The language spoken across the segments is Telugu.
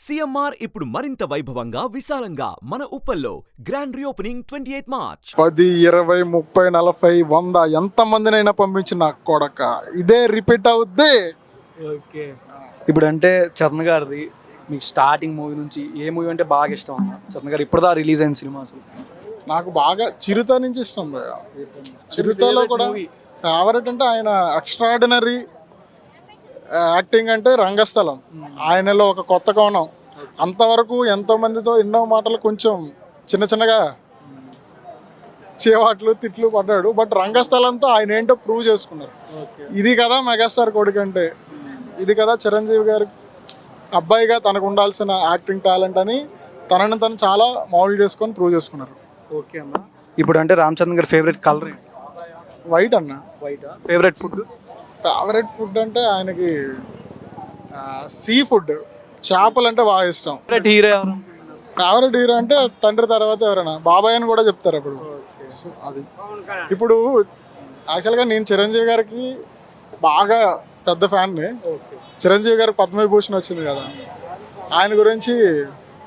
సిఎంఆర్ ఇప్పుడు మరింత వైభవంగా విశాలంగా మన ఉప్పల్లో గ్రాండ్ రీఓపెనింగ్ 28 మార్చ్. 10, 20, 30, 40, 100 ఎంతమందినైనా పంపించిన కొడక ఇదే రిపీట్ అవుద్ది. ఓకే, ఇప్పుడు అంటే చరణ్ గారిది మీకు స్టార్టింగ్ మూవీ నుంచి ఏ మూవీ అంటే బాగా ఇష్టం అన్న? చరణ్ గారు ఇప్పుడుదా రిలీజ్ అయిన సినిమా అసలు నాకు బాగా చిరుత నుంచి ఇష్టం భయ్యా. చిరుతలో కూడా ఫేవరెట్ అంటే ఆయన ఎక్స్ట్రాడినరీ యాక్టింగ్ అంటే రంగస్థలం. ఆయనలో ఒక కొత్త కోణం. అంతవరకు ఎంతో మందితో ఎన్నో మాటలు కొంచెం చిన్న చిన్నగా చేవాట్లు తిట్లు పడ్డాడు. బట్ రంగస్థలంతో ఆయన ఏంటో ప్రూవ్ చేసుకున్నారు. ఇది కదా మెగాస్టార్ కొడుకు అంటే, ఇది కదా చిరంజీవి గారి అబ్బాయిగా తనకు ఉండాల్సిన యాక్టింగ్ టాలెంట్ అని తనని తను చాలా మౌల్డ్ చేసుకొని ప్రూవ్ చేసుకున్నారు. ఓకే అన్న, ఇప్పుడు అంటే రామ్ చరణ్ గారి ఫేవరెట్ కలర్ వైట్ అన్న. White. Favourite food? Favourite food అంటే ఆయనకి సీ ఫుడ్, చేపలు అంటే బాగా ఇష్టం. ఫేవరెట్ హీరో ఎవరు? ఫేవరెట్ హీరో అంటే తండ్రి తర్వాత ఎవరైనా బాబాయ్ అని కూడా చెప్తారు అప్పుడు. సో అది ఇప్పుడు యాక్చువల్గా నేను చిరంజీవి గారికి బాగా పెద్ద ఫ్యాన్ని. చిరంజీవి గారికి పద్మవిభూషణ్ వచ్చింది కదా, ఆయన గురించి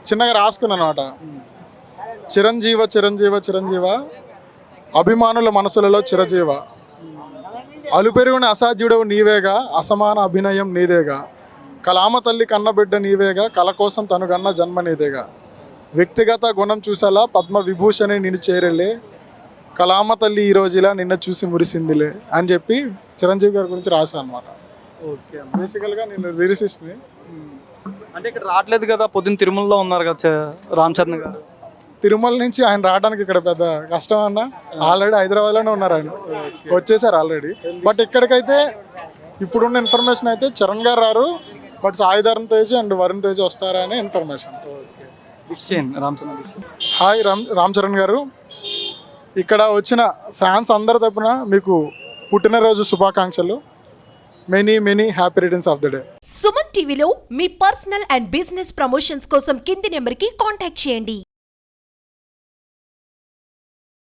చిన్నగా రాసుకున్నాను అనమాట. చిరంజీవ చిరంజీవ చిరంజీవ అభిమానుల మనసులలో చిరజీవ, అలుపెరుగుని అసాధ్యుడవు నీవేగా, అసమాన అభినయం నీదేగా, కలామ తల్లి కన్నబిడ్డ నీవేగా, కల కోసం తనుగన్న జన్మ నీదేగా, వ్యక్తిగత గుణం చూసేలా పద్మ విభూషణి నిన్ను చేరేలే, కలామ తల్లి ఈ రోజులా నిన్న చూసి మురిసిందిలే అని చెప్పి చిరంజీవి గారి గురించి రాశాను అనమాట. ఓకే, బేసికల్గా నేను లిరిసిస్ట్ని. అంటే ఇక్కడ రావట్లేదు కదా, పొద్దున్న తిరుమలలో ఉన్నారు కదా రామ్ చరణ్ గారు. తిరుమల నుంచి ఆయన రావడానికి ఇక్కడ పెద్ద కష్టం అన్న. ఆల్రెడీ హైదరాబాద్లోనే ఉన్నారు ఆయన, వచ్చేసారు ఆల్రెడీ. బట్ ఇక్కడికైతే ఇప్పుడున్న ఇన్ఫర్మేషన్ అయితే చరణ్ గారు రారు, బట్ సాయి ధరమ్ తేజ్ అండ్ వరుణ్ తేజ్ వస్తారా అనే ఇన్ఫర్మేషన్. హాయ్ రామ్ చరణ్ గారు, ఇక్కడ వచ్చిన ఫ్యాన్స్ అందరి తరపున మీకు పుట్టినరోజు శుభాకాంక్షలు. Many many happy returns of the day. Suman టీవీలో మీ పర్సనల్ అండ్ బిజినెస్ ప్రమోషన్స్ కోసం కింది నెంబర్కి కాంటాక్ట్ చేయండి.